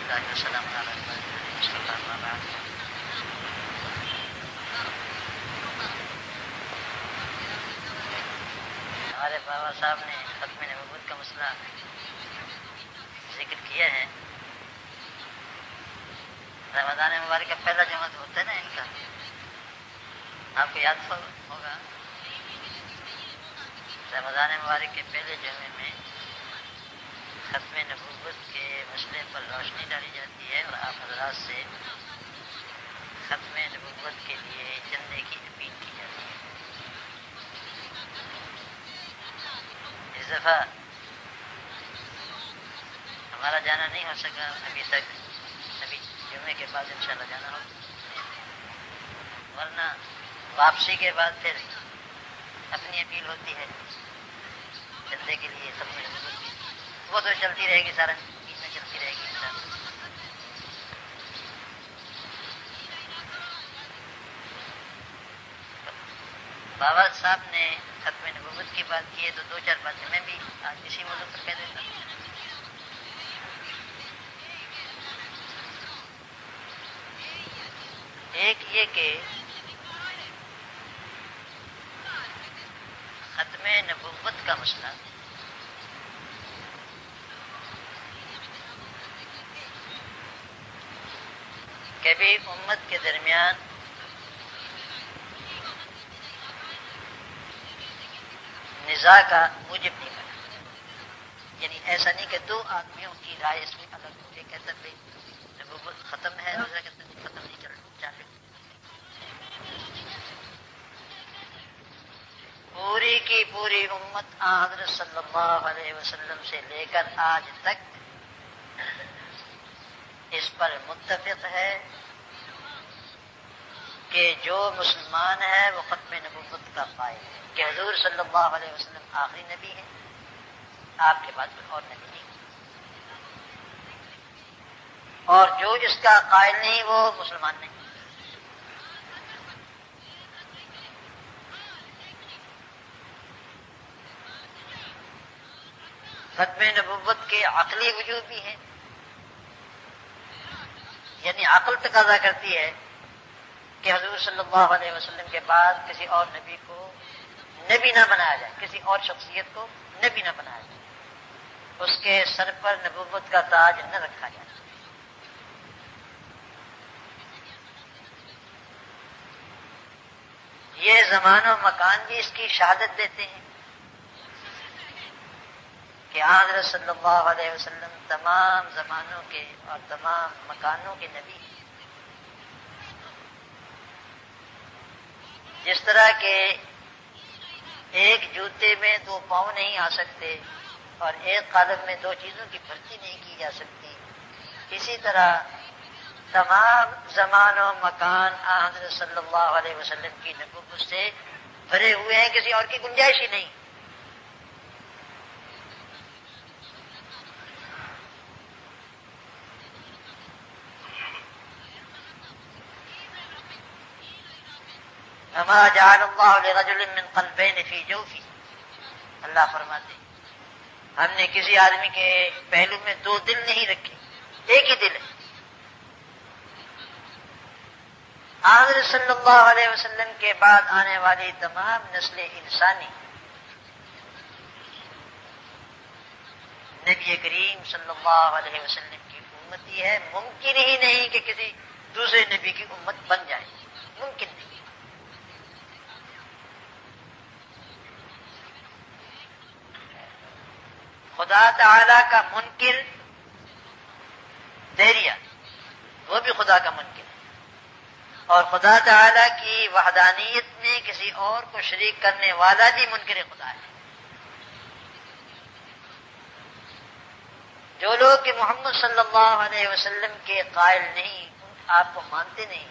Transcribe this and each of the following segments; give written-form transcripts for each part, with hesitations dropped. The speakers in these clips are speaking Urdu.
اللہ وسلم علی مصطفیٰ بعد۔ ہمارے بابا صاحب نے ختم نبوت کا مسئلہ ذکر کیا ہے۔ رمضان مبارک کا پہلا جمعہ ہوتا ہے نا ان کا، آپ کو یاد ہوگا رمضان مبارک کے پہلے جمعے میں ختم نبوت کے مسئلے پر روشنی ڈالی جاتی ہے اور آپ حضرات سے ختم نبوت کے لیے چندے کی اپیل کی جاتی ہے۔ اس دفعہ ہمارا جانا نہیں ہو سکا ابھی تک، ابھی جمعے کے بعد انشاءاللہ جانا ہو، ورنہ واپسی کے بعد پھر اپنی اپیل ہوتی ہے چندے کے لیے ختم نبوت کی، وہ تو چلتی رہے گی، سارا عید میں چلتی رہے گی انشاءاللہ۔ بابا صاحب نے ختم نبوت کی بات کی ہے تو دو چار باتیں میں بھی آج اسی موضوع پر کہہ دیتا ہوں۔ ایک یہ کہ ختم نبوت کا مسئلہ کبھی امت کے درمیان نزاع کا موجب نہیں بنا، یعنی ایسا نہیں کہ دو آدمیوں کی رائے اس میں الگ ہو، ایک کہتا ہے نبوت ختم ہے، دوسرا کہتا ہے ختم نہیں چالو۔ پوری کی پوری امت حضرت صلی اللہ علیہ وسلم سے لے کر آج تک اس پر متفق ہے کہ جو مسلمان ہے وہ ختم نبوت کا قائل ہے، کہ حضور صلی اللہ علیہ وسلم آخری نبی ہیں، آپ کے بعد کوئی اور نبی نہیں، اور جو اس کا قائل نہیں وہ مسلمان نہیں۔ ختم نبوت کے عقلی وجوب بھی ہیں، یعنی عقل تقاضا کرتی ہے کہ حضور صلی اللہ علیہ وسلم کے بعد کسی اور نبی کو نبی نہ بنایا جائے، کسی اور شخصیت کو نبی نہ بنایا جائے، اس کے سر پر نبوت کا تاج نہ رکھا جائے۔ یہ زمان و مکان بھی اس کی شہادت دیتے ہیں کہ حضرت صلی اللہ علیہ وسلم تمام زمانوں کے اور تمام مکانوں کے نبی ہیں۔ جس طرح کہ ایک جوتے میں دو پاؤں نہیں آ سکتے اور ایک قالب میں دو چیزوں کی بھرتی نہیں کی جا سکتی، اسی طرح تمام زمان و مکان حضرت صلی اللہ علیہ وسلم کی نبوت سے بھرے ہوئے ہیں، کسی اور کی گنجائش ہی نہیں۔ وما جعل اللہ لرجل من قلبین فی جوفی، اللہ فرماتے ہم نے کسی آدمی کے پہلو میں دو دل نہیں رکھے، ایک ہی دل ہے۔ حضرت صلی اللہ علیہ وسلم کے بعد آنے والی تمام نسل انسانی نبی کریم صلی اللہ علیہ وسلم کی امتی ہے، ممکن ہی نہیں کہ کسی دوسرے نبی کی امت بن جائے، ممکن نہیں۔ خدا تعالی کا منکر دیریا، وہ بھی خدا کا منکر ہے، اور خدا تعالی کی وحدانیت میں کسی اور کو شریک کرنے والا بھی منکر خدا ہے۔ جو لوگ کہ محمد صلی اللہ علیہ وسلم کے قائل نہیں، آپ کو مانتے نہیں،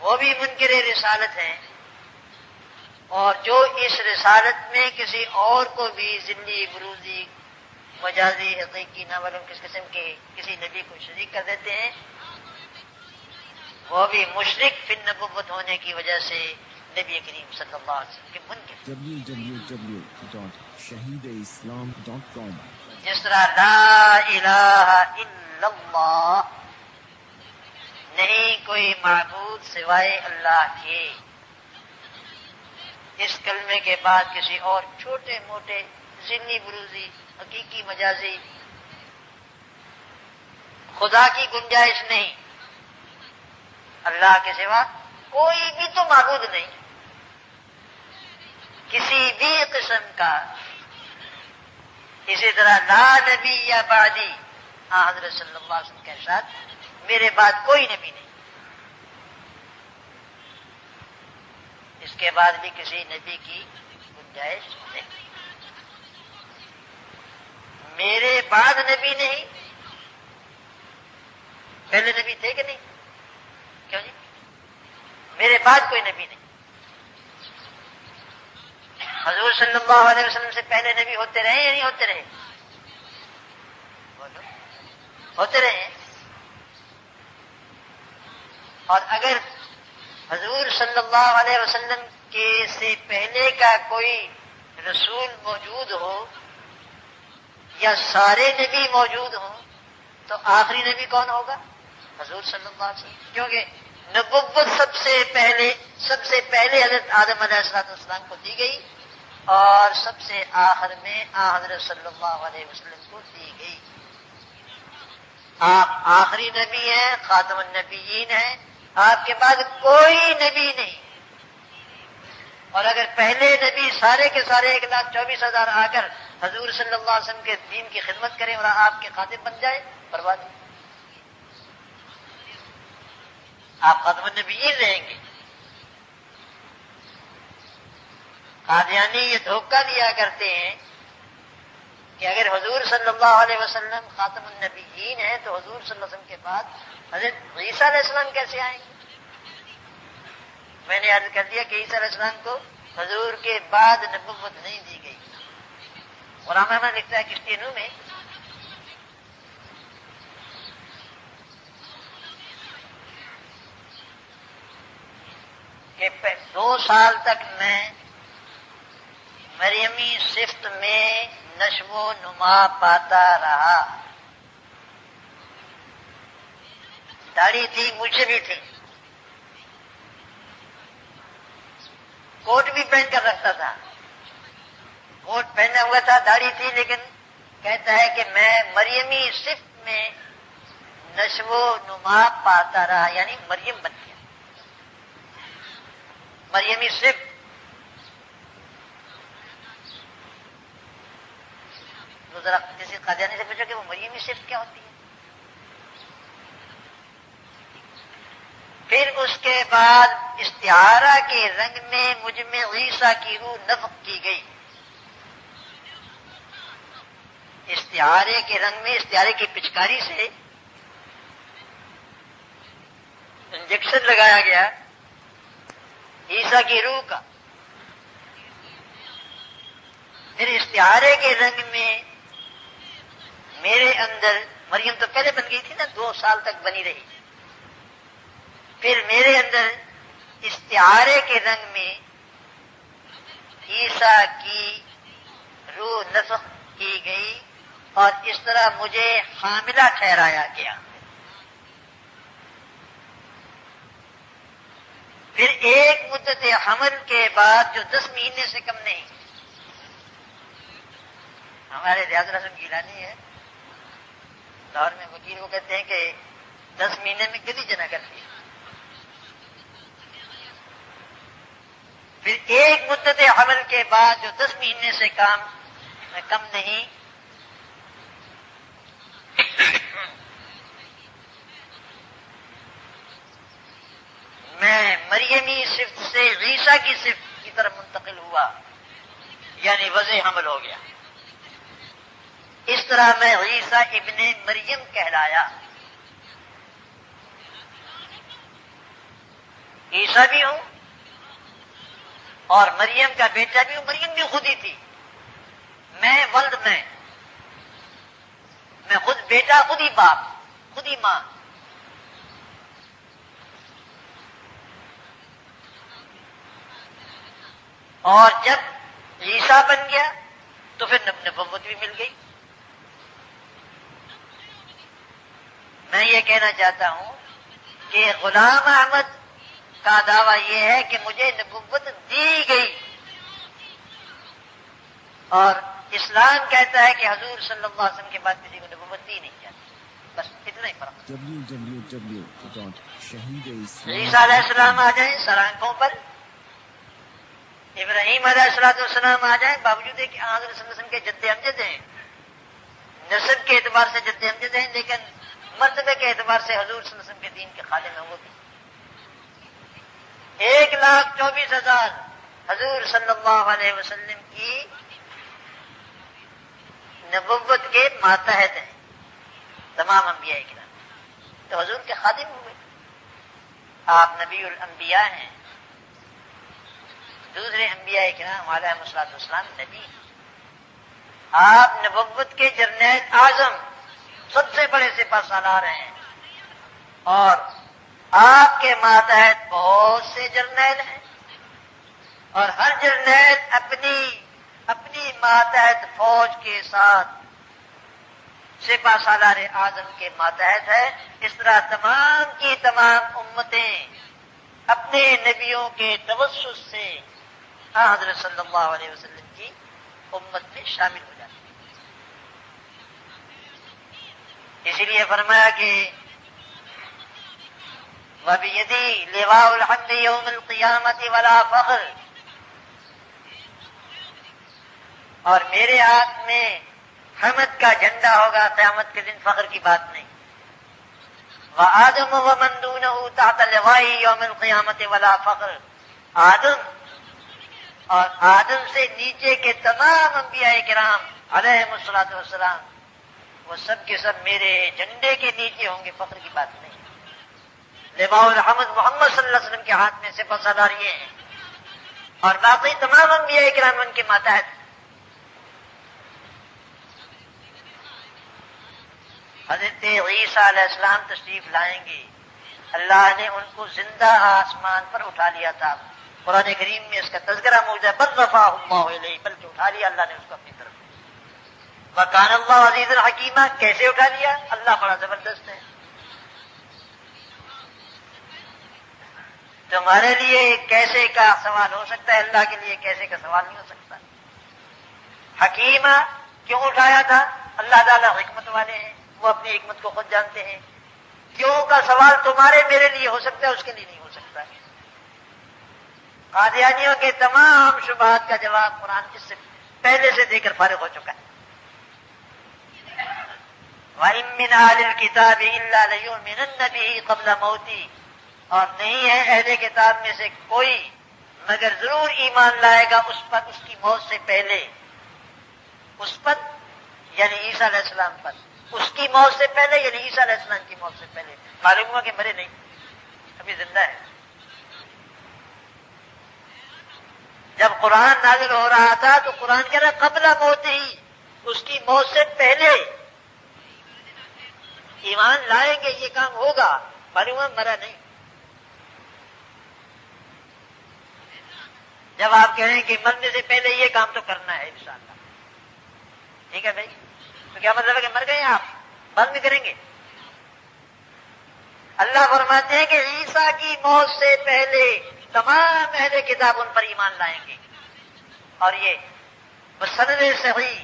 وہ بھی منکر رسالت ہیں، اور جو اس رسالت میں کسی اور کو بھی ذلی بروزی مجازی حقیقی نہ معلوم کس قسم کے کسی نبی کو شریک کر دیتے ہیں، وہ بھی مشرک فی النبوت ہونے کی وجہ سے نبی کریم صلی اللہ علیہ وسلم کے منکر۔ www.shahideislam.com جس طرح لا الہ الا اللہ، نہیں کوئی معبود سوائے اللہ کے، اس کلمے کے بعد کسی اور چھوٹے موٹے ذہنی بروزی، حقیقی مجازی خدا کی گنجائش نہیں، اللہ کے سوا کوئی بھی تو معبود نہیں کسی بھی قسم کا۔ اسی طرح لا نبی یا بعدی، حضرت صلی اللہ علیہ وسلم کے ارشاد میرے بعد کوئی نبی نہیں، اس کے بعد بھی کسی نبی کی گنجائش نہیں، میرے بعد نبی نہیں، پہلے نبی تھے کہ نہیں؟ کیوں جی؟ میرے بعد کوئی نبی نہیں۔ حضور صلی اللہ علیہ وسلم سے پہلے نبی ہوتے رہے یا نہیں ہوتے رہے؟ بولو، ہوتے رہے۔ اور اگر حضور صلی اللہ علیہ وسلم کے سے پہلے کا کوئی رسول موجود ہو یا سارے نبی موجود ہوں تو آخری نبی کون ہوگا؟ حضور صلی اللہ علیہ وسلم، کیونکہ نبوت سب سے پہلے حضرت آدم علیہ السلام کو دی گئی اور سب سے آخر میں حضرت صلی اللہ علیہ وسلم کو دی گئی۔ آپ آخری نبی ہیں، خاتم النبیین ہیں، آپ کے بعد کوئی نبی نہیں۔ اور اگر پہلے نبی سارے کے سارے 1,24,000 آ کر حضور صلی اللہ علیہ وسلم کے دین کی خدمت کریں اور آپ کے خادم بن جائے، برباد، آپ خاتم النبیین رہیں گے۔ قادیانی یہ دھوکہ دیا کرتے ہیں کہ اگر حضور صلی اللہ علیہ وسلم خاتم النبیین ہیں تو حضور صلی اللہ علیہ وسلم کے بعد حضرت عیسیٰ علیہ السلام کیسے آئیں گے؟ میں نے عرض کر دیا کہ عیسیٰ علیہ السلام کو حضور کے بعد نبوت نہیں دی گئی۔ قرآن میں لکھتا ہے کشتی نوح میں کہ 2 سال تک میں مریمی صفت میں نشو و نما پاتا رہا، داڑھی تھی، مجھے بھی تھی، کوٹ بھی پہن کر رکھتا تھا، کوٹ پہنا ہوا تھا، داڑھی تھی، لیکن کہتا ہے کہ میں مریمی صفت میں نشو و نما پاتا رہا، یعنی مریم بن گیا، مریمی صفت۔ تو ذرا کسی قادیانی سے پوچھو کہ وہ مریمی صفت کیا ہوتی ہے؟ پھر اس کے بعد استعارہ کے رنگ میں مجھ میں عیسیٰ کی روح نفخ کی گئی، استعارے کے رنگ میں، استعارے کی پچکاری سے انجیکشن لگایا گیا عیسیٰ کی روح کا۔ پھر استعارے کے رنگ میں میرے اندر، مریم تو پہلے بن گئی تھی نا، 2 سال تک بنی رہی، پھر میرے اندر استعارے کے رنگ میں عیسیٰ کی روح نفخ کی گئی اور اس طرح مجھے حاملہ ٹھہرایا گیا۔ پھر ایک مدت حمل کے بعد جو 10 مہینے سے کم نہیں، ہمارے ریاض الحسن گیلانی ہے لاہور میں وکیل، وہ کہتے ہیں کہ 10 مہینے میں کتنی جنا کرتی ہے۔ پھر ایک مدت حمل کے بعد جو 10 مہینے سے کم نہیں، میں مریمی صفت سے عیسیٰ کی صفت کی طرف منتقل ہوا، یعنی وضع حمل ہو گیا۔ اس طرح میں عیسیٰ ابن مریم کہلایا۔ عیسیٰ بھی ہوں اور مریم کا بیٹا بھی ہوں، مریم بھی خود ہی تھی، میں ولد، میں خود بیٹا، خود ہی باپ، خود ہی ماں۔ اور جب عیسیٰ بن گیا تو پھر نبوت بھی مل گئی، میں یہ کہنا چاہتا ہوں کہ غلام احمد کا دعویٰ یہ ہے کہ مجھے نبوت دی گئی، اور اسلام کہتا ہے کہ حضور صلی اللہ علیہ وسلم کے بعد کسی کو نبوت دی نہیں جاتی. بس اتنا ہی فرق. عیسیٰ علیہ السلام آ جائیں سر آنکھوں پر، ابراہیم علیہ السلام آ جائیں، باوجود کہ حضرت صلی اللہ علیہ وسلم کے جد امجد ہیں، نسب کے اعتبار سے جد امجد ہیں، لیکن مرتبے کے اعتبار سے حضور صلی اللہ علیہ وسلم کے دین کے خادم ہیں وہ بھی. 1,24,000 حضور صلی اللہ علیہ وسلم کی نبوت کے ماتحت ہیں تمام انبیاء کرام، تو حضور کے خادم ہوئے. آپ نبی الانبیاء ہیں، دوسرے انبیاء کرام علیہ السلام نبی. آپ نبوت کے جرنیل اعظم، سب سے بڑے سپہ سالار ہیں، اور آپ کے ماتحت بہت سے جرنیل ہیں، اور ہر جرنیل اپنی ماتحت فوج کے ساتھ سپہ سالار اعظم کے ماتحت ہے. اس طرح تمام کی تمام امتیں اپنے نبیوں کے توسط سے حضرت صلی اللہ علیہ وسلم کی امت میں شامل ہو جاتی ہیں. اسی لیے فرمایا کہ وَبِيَدِي لِوَاءُ الْحَمْدِ يَوْمِ الْقِيَامَةِ وَلَا فَخْرٍ، اور میرے ہاتھ میں حمد کا جھنڈا ہوگا قیامت کے دن، فخر کی بات نہیں. وَآدَمُ وَمَن دُونَهُ تَحْتَ لِوَاءِ يَوْمِ الْقِيَامَةِ وَلَا فَخْرٍ، آدم اور آدم سے نیچے کے تمام انبیاء کرام علیہم الصلوۃ والسلام وہ سب کے سب میرے جھنڈے کے نیچے ہوں گے، فخر کی بات نہیں. لواء الحمد محمد صلی اللہ علیہ وسلم کے ہاتھ میں سپہ سالار یہ ہیں، اور باقی تمام انبیاء کرام ان کے ماتحت. حضرت عیسیٰ علیہ السلام تشریف لائیں گے، اللہ نے ان کو زندہ آسمان پر اٹھا لیا تھا. قرآن کریم میں اس کا تذکرہ موجود ہے، بل رفعہ اللہ الیہ، بلکہ اٹھا لیا اللہ نے اس کو اپنی طرف. وکان اللہ عزیز الحکیمہ، کیسے اٹھا لیا؟ اللہ بڑا زبردست ہے. تمہارے لیے کیسے کا سوال ہو سکتا ہے، اللہ کے لیے کیسے کا سوال نہیں ہو سکتا. حکیمہ کیوں اٹھایا تھا؟ اللہ تعالیٰ حکمت والے ہیں، وہ اپنی حکمت کو خود جانتے ہیں. کیوں کا سوال تمہارے میرے لیے ہو سکتا ہے، اس کے لیے نہیں ہو سکتا. قادیانیوں کے تمام شبہات کا جواب قرآن اس سے پہلے سے دے کر فارغ ہو چکا ہے. وَإِن مِّنْ أَهْلِ الْكِتَابِ إِلَّا لَيُؤْمِنَنَّ بِهِ قَبْلَ مَوْتِهِ، اور نہیں ہے اہل کتاب میں سے کوئی مگر ضرور ایمان لائے گا اس پر اس کی موت سے پہلے. اس پر یعنی عیسیٰ علیہ السلام پر، اس کی موت سے پہلے یعنی عیسیٰ علیہ السلام کی موت سے پہلے. معلوم ہوا کہ مرے نہیں، ابھی زندہ ہے. جب قرآن نازل ہو رہا تھا تو قرآن کہہ رہا قبل موت ہی، اس کی موت سے پہلے ایمان لائیں گے، یہ کام ہوگا. معلوم ہوا مرا نہیں. جب آپ کہہ رہے ہیں کہ مرنے سے پہلے یہ کام تو کرنا ہے انشاءاللہ، ٹھیک ہے بھائی، تو کیا مطلب ہے کہ مر گئے آپ، بعد میں کریں گے؟ اللہ فرماتے ہیں کہ عیسیٰ کی موت سے پہلے تمام اہل کتاب ان پر ایمان لائیں گے. اور یہ بسند صحیح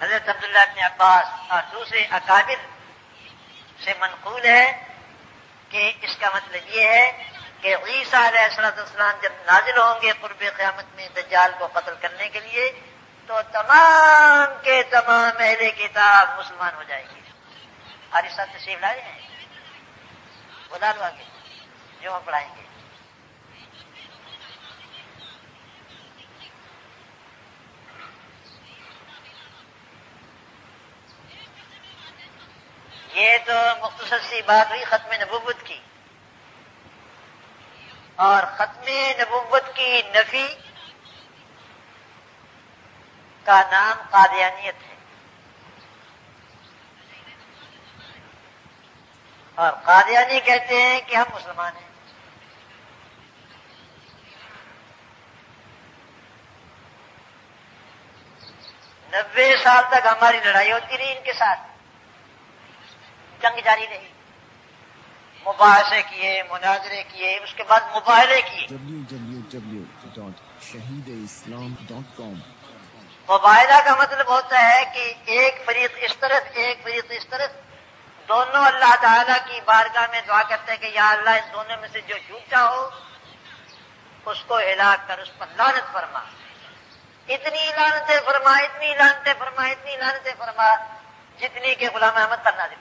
حضرت عبداللہ بن عباس اور دوسرے اکابر سے منقول ہے کہ اس کا مطلب یہ ہے کہ عیسیٰ علیہ السلام جب نازل ہوں گے قرب قیامت میں دجال کو قتل کرنے کے لیے، تو تمام کے تمام اہل کتاب مسلمان ہو جائیں گے. حارث صاحب تشریف لائے ہیں، بلا لو آگے جو ہم پڑھائیں گے. یہ تو مختصر سی بات ہوئی ختم نبوت کی، اور ختم نبوت کی نفی کا نام قادیانیت ہے. اور قادیانی کہتے ہیں کہ ہم مسلمان ہیں. نبے سال تک ہماری لڑائی ہوتی رہی ان کے ساتھ، جنگ جاری رہی، مباحثے کیے، مناظرے کیے، اس کے بعد مباہلے کیے۔ www.shahideislam.com مباہلہ کا مطلب ہوتا ہے کہ ایک فریق اس طرف ایک فریق اس طرف، دونوں اللہ تعالیٰ کی بارگاہ میں دعا کرتے ہیں کہ یا اللہ ان دونوں میں سے جو جھوٹا ہو اس کو ہلاک کر، اس پر لعنت فرما، اتنی لعنتیں فرما، اتنی لعنتیں فرما، اتنی لعنتیں فرما جتنی کہ غلام احمد پر نازل۔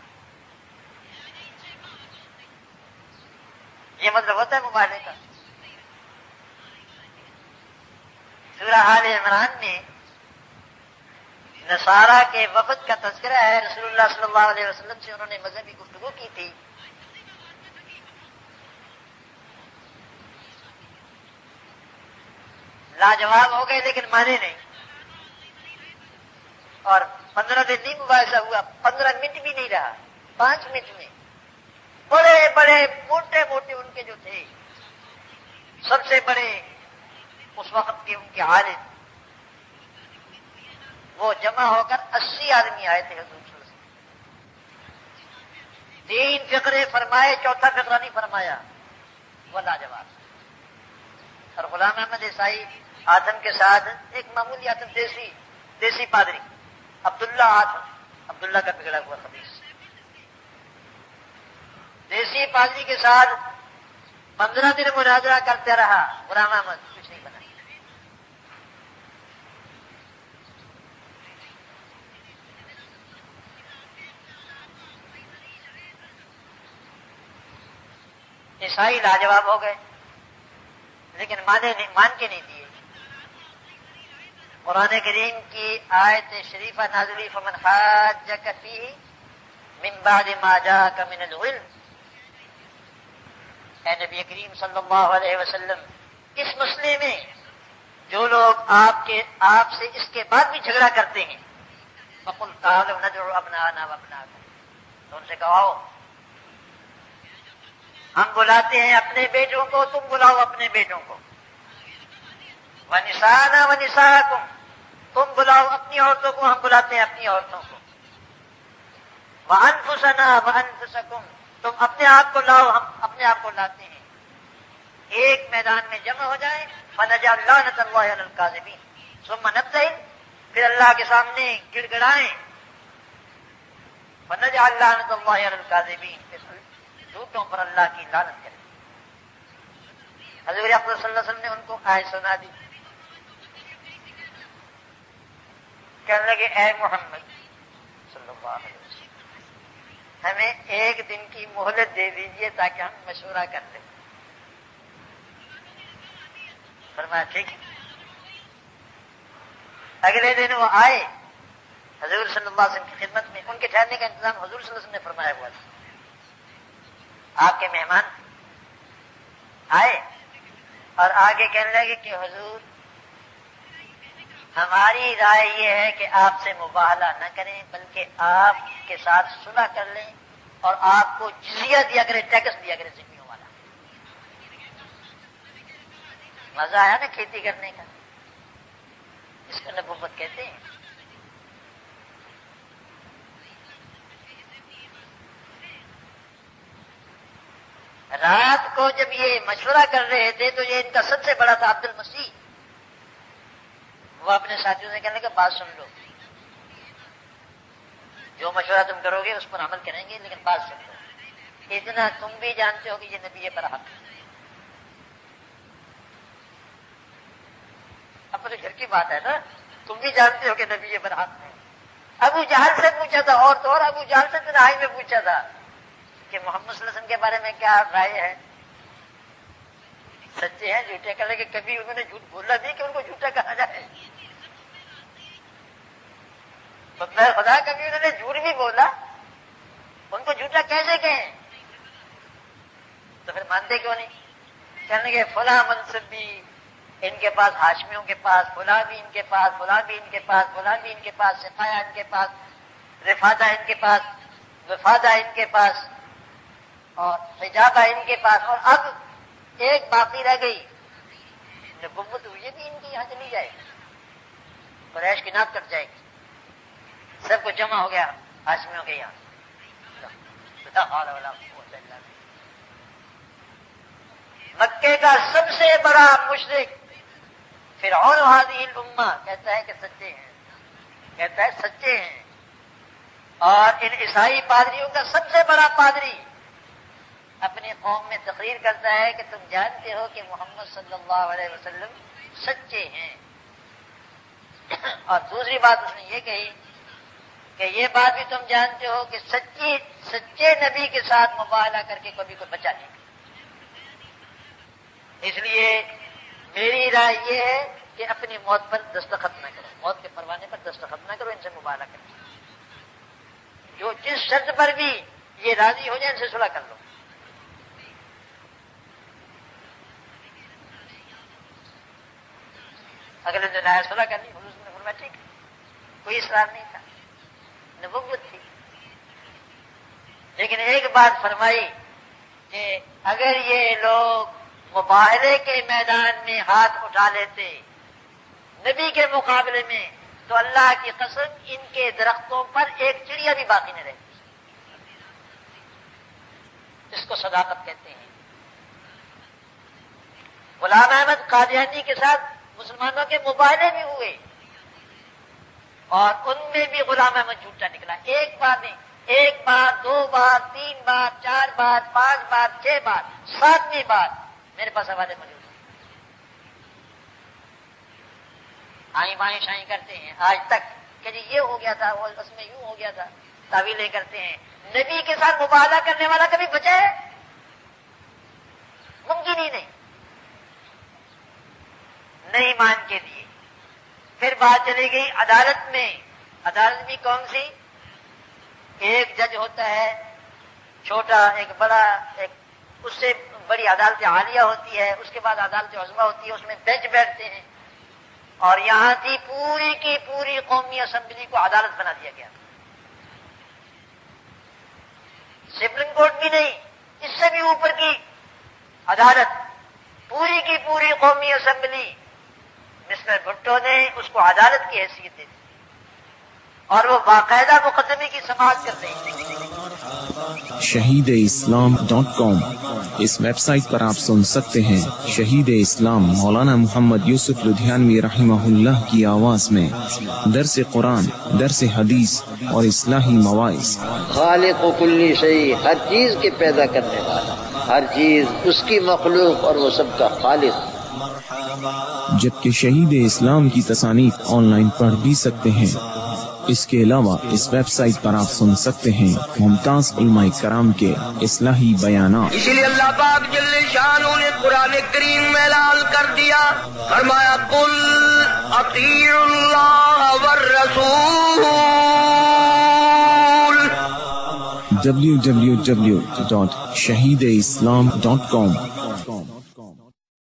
یہ مطلب ہوتا ہے مباہلے کا۔ سورہ آل عمران میں نصارہ کے وفد کا تذکرہ ہے، رسول اللہ صلی اللہ علیہ وسلم سے انہوں نے مذہبی گفتگو کی تھی۔ لاجواب ہو گئے لیکن مانے نہیں، اور 15 دن نہیں مباحثہ ہوا، 15 منٹ بھی نہیں رہا، 5 منٹ میں بڑے بڑے موٹے موٹے ان کے جو تھے، سب سے بڑے اس وقت کے ان کے عالم، وہ جمع ہو کر 80 آدمی آئے تھے حضور صلی اللہ علیہ وسلم۔ 3 فقرے فرمائے، چوتھا فقرہ نہیں فرمایا، وہ لاجواب۔ اور غلام احمد عیسائی آدم کے ساتھ ایک معمولی آدم، دیسی پادری عبداللہ آدم، عبداللہ کا بگڑا ہوا خبیث، دیسی پادری کے ساتھ 15 دن مناظرہ کرتے رہا، غلام احمد کچھ نہیں بنا۔ عیسائی لاجواب ہو گئے لیکن مان کے نہیں دیے۔ قرآن کریم کی آیت شریفہ نازل ہوئی، فمن حاجک فیہ من بعد ما جاءک من العلم۔ اے نبی کریم صلی اللہ علیہ وسلم، اس مسئلے میں جو لوگ آپ سے اس کے بعد بھی جھگڑا کرتے ہیں، فقل تعالوا ندعو ابناءنا وابناءکم، تو ان سے کہو ہم بلاتے ہیں اپنے بیٹوں کو، تم بلاؤ اپنے بیٹوں کو، وَنِسَاءَنَا وَنِسَاءَكُمْ، تم بلاؤ اپنی عورتوں کو، ہم بلاتے ہیں اپنی عورتوں کو، وَأَنفُسَنَا وَأَنفُسَكُمْ، تم اپنے آپ کو لاؤ، ہم اپنے آپ کو لاتے ہیں، ایک میدان میں جمع ہو جائیں، فَنَجْعَلْ لَعْنَةَ اللَّهِ عَلَى الْكَاذِبِينَ، ثُمَّ نَبْتَهِلْ، پھر اللہ کے سامنے گڑ گڑائیں، فَنَجْعَلْ لَعْنَةَ اللَّهِ عَلَى الْكَاذِبِينَ، جھوٹوں پر اللہ کی لعنت کرے۔ حضور اکرم صلی اللہ علیہ وسلم نے ان کو آیت سنا دی، کہنے لگے اے محمد صلی اللہ علیہ وسلم، ہمیں ایک دن کی مہلت دے دیجئے تاکہ ہم مشورہ کر لیں۔ فرمایا ٹھیک ہے۔ اگلے دن وہ آئے حضور صلی اللہ علیہ وسلم کی خدمت میں، ان کے ٹھہرنے کا انتظام حضور صلی اللہ علیہ وسلم نے فرمایا ہوا تھا۔ آپ کے مہمان آئے اور آگے کہنے لگے کہ حضور ہماری رائے یہ ہے کہ آپ سے مباہلہ نہ کریں بلکہ آپ کے ساتھ صلح کر لیں اور آپ کو جزیہ دیا کرے، ٹیکس دیا کرے زمینوں والا۔ مزہ آیا نا کھیتی کرنے کا، اس کو نبوت کہتے ہیں۔ رات کو جب یہ مشورہ کر رہے تھے تو یہ ان کا سب سے بڑا تھا عبد المسیح، وہ اپنے ساتھیوں سے کہنے لگا بات سن لو، جو مشورہ تم کرو گے اس پر عمل کریں گے لیکن بات سن لو، اتنا تم بھی جانتے ہو کہ یہ نبی برحق ہے۔ اپنے گھر کی بات ہے نا، تم بھی جانتے ہو کہ نبی برحق ہے۔ ابو جہل سے پوچھا تھا، اور تو اور ابو جہل سے تنہائی میں پوچھا تھا کہ محمد صلی اللہ علیہ وسلم کے بارے میں کیا رائے ہے، سچے ہیں جھوٹے؟ کہنے لگے کبھی انہوں نے جھوٹ بولا نہیں کہ ان کو جھوٹا کہا جائے؟ خدا کبھی انہوں نے جھوٹ بھی بولا، ان کو جھوٹا کیسے کہیں؟ تو پھر مانتے کیوں نہیں؟ کہنے لگے فلاں منصب بھی ان کے پاس، ہاشمیوں کے پاس، فلاں بھی ان کے پاس، فلاں بھی ان کے پاس، فلاں بھی ان کے پاس، سقایا ان کے پاس، رفادہ ان کے پاس، وفادہ ان کے پاس، اور حجابہ ان کے پاس، اور اب ایک باقی رہ گئی نبوت، یہ بھی ان کی یہاں چلی جائے گی، قریش کی ناک کٹ جائے گی۔ سب کو جمع ہو گیا ہاشمیوں کے یہاں، لا حول ولا قوت الا باللہ۔ مکے کا سب سے بڑا مشرک فرعون هذه الامہ کہتا ہے کہ سچے ہیں، کہتا ہے سچے ہیں، اور ان عیسائی پادریوں کا سب سے بڑا پادری اپنی قوم میں تقریر کرتا ہے کہ تم جانتے ہو کہ محمد صلی اللہ علیہ وسلم سچے ہیں، اور دوسری بات اس نے یہ کہی کہ یہ بات بھی تم جانتے ہو کہ سچے نبی کے ساتھ مباہلہ کر کے کبھی کوئی بچا نہیں۔ اس لیے میری رائے یہ ہے کہ اپنی موت پر دستخط نہ کرو، موت کے پروانے پر دستخط نہ کرو، ان سے مباہلہ کرو، جو جس شرط پر بھی یہ راضی ہو جائے ان سے صلح کر لو۔ اگلے دن آیا صلح کر لی، حضور نے فرمایا ٹھیک ہے، کوئی اصرار نہیں تھا، نبوت تھی، لیکن ایک بات فرمائی کہ اگر یہ لوگ مباہلے کے میدان میں ہاتھ اٹھا لیتے نبی کے مقابلے میں تو اللہ کی قسم ان کے درختوں پر ایک چڑیا بھی باقی نہ رہتی۔ اس کو صداقت کہتے ہیں۔ غلام احمد قادیانی کے ساتھ مسلمانوں کے مباہلے بھی ہوئے اور ان میں بھی غلام احمد جھوٹا نکلا، ایک بار نہیں، ایک بار، دو بار، تین بار، چار بار، 5 بار، 6 بار، 7ویں بار میرے پاس حوالے موجود ہیں۔ آئیں بائیں شائیں کرتے ہیں آج تک کہ جی یہ ہو گیا تھا، وہ اس میں یوں ہو گیا تھا، تعویلیں کرتے ہیں۔ نبی کے ساتھ مباہلہ کرنے والا کبھی بچا ہے؟ ممکن ہی نہیں، نہیں مان کے لیے۔ پھر بات چلی گئی عدالت میں، عدالت بھی کون سی؟ ایک جج ہوتا ہے چھوٹا، ایک بڑا، ایک اس سے بڑی عدالت عالیہ ہوتی ہے، اس کے بعد عدالت عظمیٰ ہوتی ہے، اس میں بینچ بیٹھتے ہیں، اور یہاں کی پوری قومی اسمبلی کو عدالت بنا دیا گیا۔ سپریم کورٹ بھی نہیں، اس سے بھی اوپر کی عدالت، پوری کی پوری قومی اسمبلی مسٹر بھٹو نے اس کو عدالت کی حیثیت دے دی، اور وہ باقاعدہ مقدمے کی سماعت کرتے ہیں۔ shahideislam.com اس ویب سائٹ پر آپ سن سکتے ہیں شہید اسلام مولانا محمد یوسف لدھیانوی رحمہ اللہ کی آواز میں درس قرآن، درس حدیث اور اصلاحی مواعظ۔ خالق و کلی شیء، ہر چیز کے پیدا کرنے والا، ہر چیز اس کی مخلوق اور وہ سب کا خالق۔ جبکہ شہید اسلام کی تصانیف آن لائن پڑھ بھی سکتے ہیں۔ اس کے علاوہ اس ویب سائٹ پر آپ سن سکتے ہیں ممتاز علماء کرام کے اصلاحی بیانات۔ اسی لیے اللہ پاک جل شانہ نے قرآن کریم میں اعلان کر دیا، فرمایا قل اطیعوا اللہ والرسول۔ www.shahideislam.com